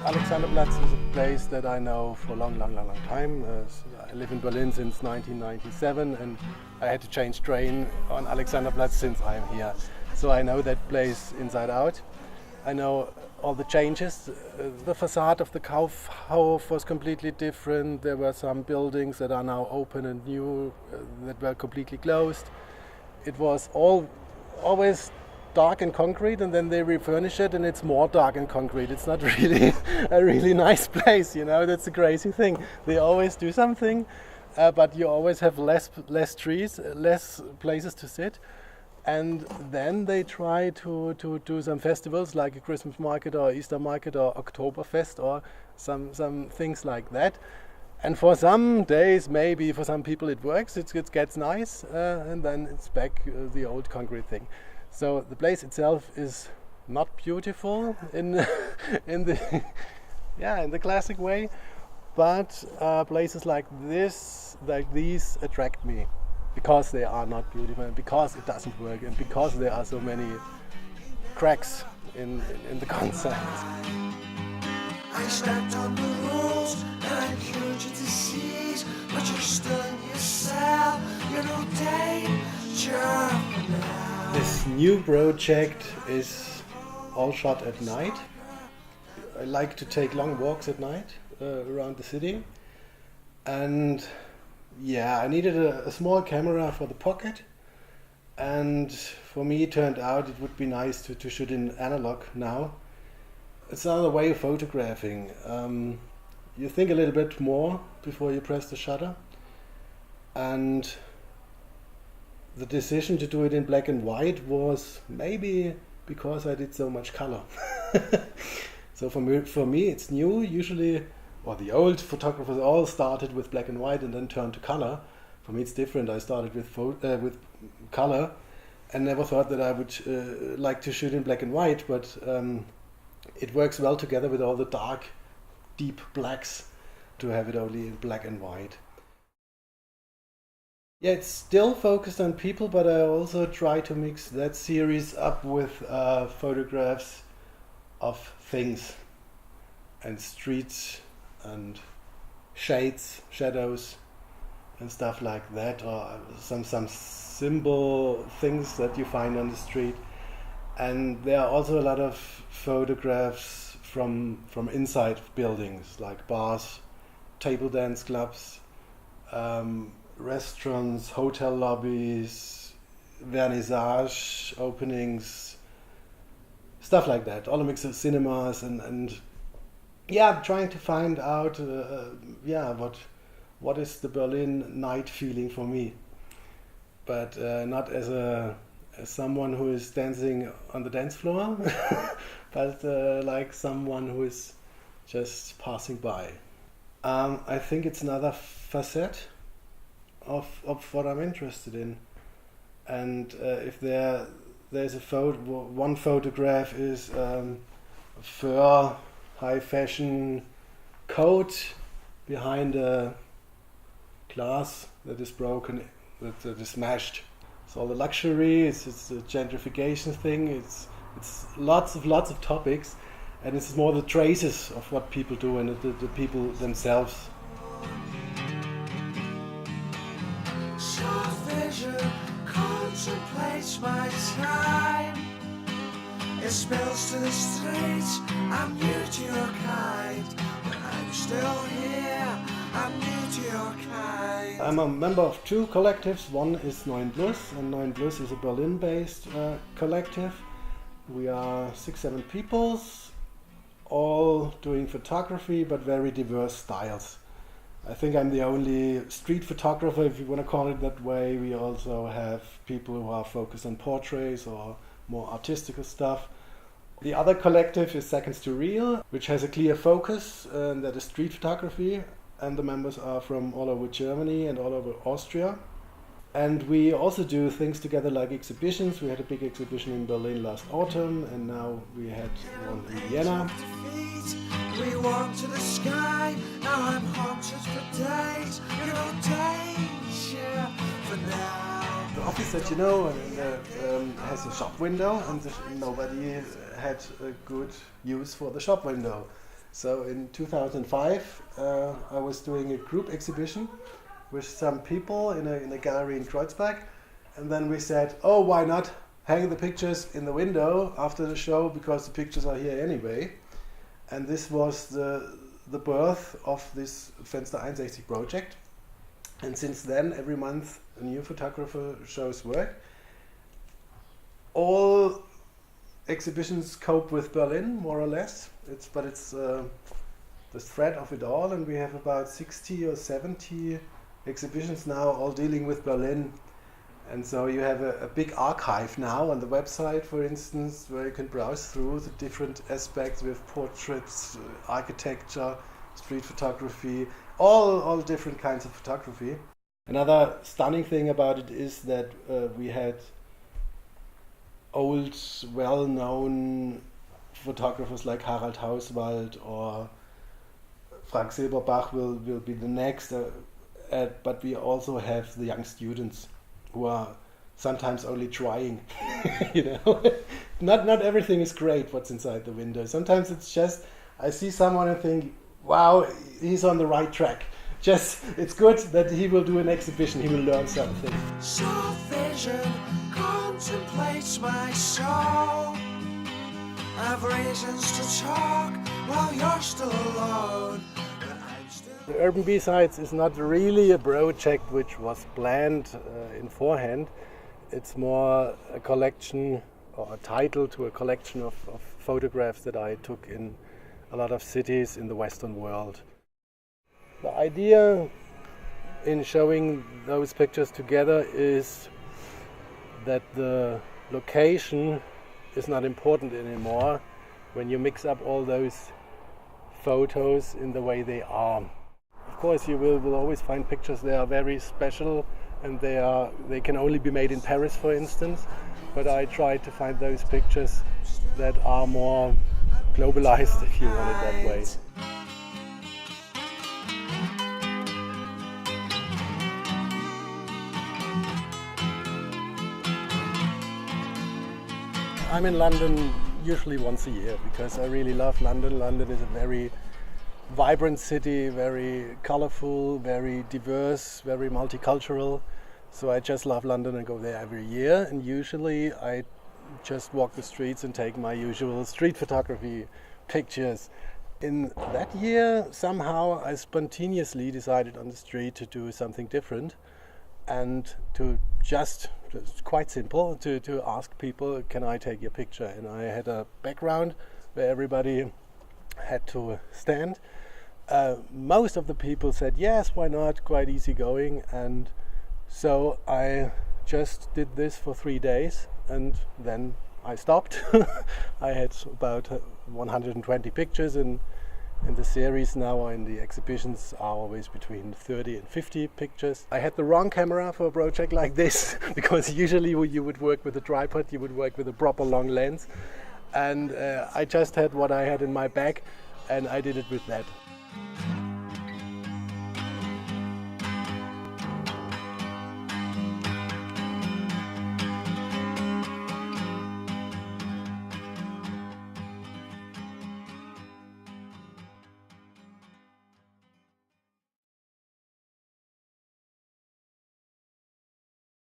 Alexanderplatz is a place that I know for a long time. I live in Berlin since 1997 and I had to change train on Alexanderplatz since I'm here. So I know that place inside out. I know all the changes. The facade of the Kaufhof was completely different. There were some buildings that are now open and new that were completely closed. It was always dark and concrete, and then they refurnish it and it's more dark and concrete. It's not really a really nice place, you know. That's a crazy thing. They always do something, but you always have less trees, less places to sit. And then they try to do some festivals like a Christmas market or Easter market or Oktoberfest or some things like that. And for some days, maybe for some people it works, it gets nice, and then it's back the old concrete thing. So the place itself is not beautiful in in the classic way, but places like these attract me because they are not beautiful and because it doesn't work and because there are so many cracks in the concept. I stepped on the rules and I cured your disease, but you're still in yourself. You're no danger for now. This new project is all shot at night. I like to take long walks at night around the city, and yeah, I needed a small camera for the pocket, and for me it turned out it would be nice to shoot in analog now. It's another way of photographing. You think a little bit more before you press the shutter, and the decision to do it in black and white was maybe because I did so much color. So for me it's new. Usually, or the old photographers all started with black and white and then turned to color. For me it's different. I started with color and never thought that I would like to shoot in black and white, but it works well together with all the dark, deep blacks to have it only in black and white. Yeah, it's still focused on people, but I also try to mix that series up with photographs of things and streets and shades, shadows and stuff like that, or some symbol things that you find on the street. And there are also a lot of photographs from inside buildings, like bars, table dance clubs, restaurants, hotel lobbies, vernissage openings, stuff like that. All a mix of cinemas and yeah, trying to find out what is the Berlin night feeling for me, but not as someone who is dancing on the dance floor, but like someone who is just passing by. I think it's another facet of what I'm interested in, and if there's one photograph is a fur high fashion coat behind a glass that is broken, that is smashed. It's all the luxury. It's a gentrification thing. It's lots of topics, and it's more the traces of what people do and the people themselves. Contemplates my time. It spills to the streets. I'm new to your kind, but I'm still here. I'm new to your kind. I'm a member of two collectives. One is 9 Plus, and 9 Plus is a Berlin-based collective. We are 6-7 people, all doing photography, but very diverse styles. I think I'm the only street photographer, if you want to call it that way. We also have people who are focused on portraits or more artistic stuff. The other collective is Seconds to Real, which has a clear focus, and that is street photography. And the members are from all over Germany and all over Austria. And we also do things together like exhibitions. We had a big exhibition in Berlin last autumn, and now we had one in Vienna. We walk to the sky, now I'm haunted for days. You're no danger for now. The office that you know has a shop window, and nobody had a good use for the shop window. So in 2005, I was doing a group exhibition with some people in a gallery in Kreuzberg, and then we said, oh, why not hang the pictures in the window after the show, because the pictures are here anyway. And this was the birth of this Fenster 61 project. And since then, every month a new photographer shows work. All exhibitions cope with Berlin, more or less. It's the thread of it all, and we have about 60 or 70 exhibitions now, all dealing with Berlin. And so you have a big archive now on the website, for instance, where you can browse through the different aspects. We have portraits, architecture, street photography, all different kinds of photography. Another stunning thing about it is that we had old, well-known photographers like Harald Hauswald or Frank Silberbach will be the next, but we also have the young students who are sometimes only trying. You know, not everything is great what's inside the window. Sometimes it's just, I see someone and think, wow, he's on the right track. Just, it's good that he will do an exhibition, he will learn something. Soft vision contemplates my soul. I've reasons to talk while you're still alone. The Urban B-Sides is not really a project which was planned in forehand. It's more a collection or a title to a collection of photographs that I took in a lot of cities in the Western world. The idea in showing those pictures together is that the location is not important anymore when you mix up all those photos in the way they are. Of course, you will always find pictures that are very special, and they can only be made in Paris, for instance. But I try to find those pictures that are more globalized, if you want it that way. I'm in London usually once a year because I really love London. London is a very vibrant city, very colorful, very diverse, very multicultural. So I just love London and go there every year. And usually I just walk the streets and take my usual street photography pictures. In that year, somehow I spontaneously decided on the street to do something different and to just quite simple, to ask people, can I take your picture? And I had a background where everybody had to stand. Most of the people said yes, why not, quite easygoing. And so I just did this for 3 days and then I stopped. I had about 120 pictures in the series now, or in the exhibitions are always between 30 and 50 pictures. I had the wrong camera for a project like this because usually you would work with a tripod, you would work with a proper long lens, and I just had what I had in my bag and I did it with that.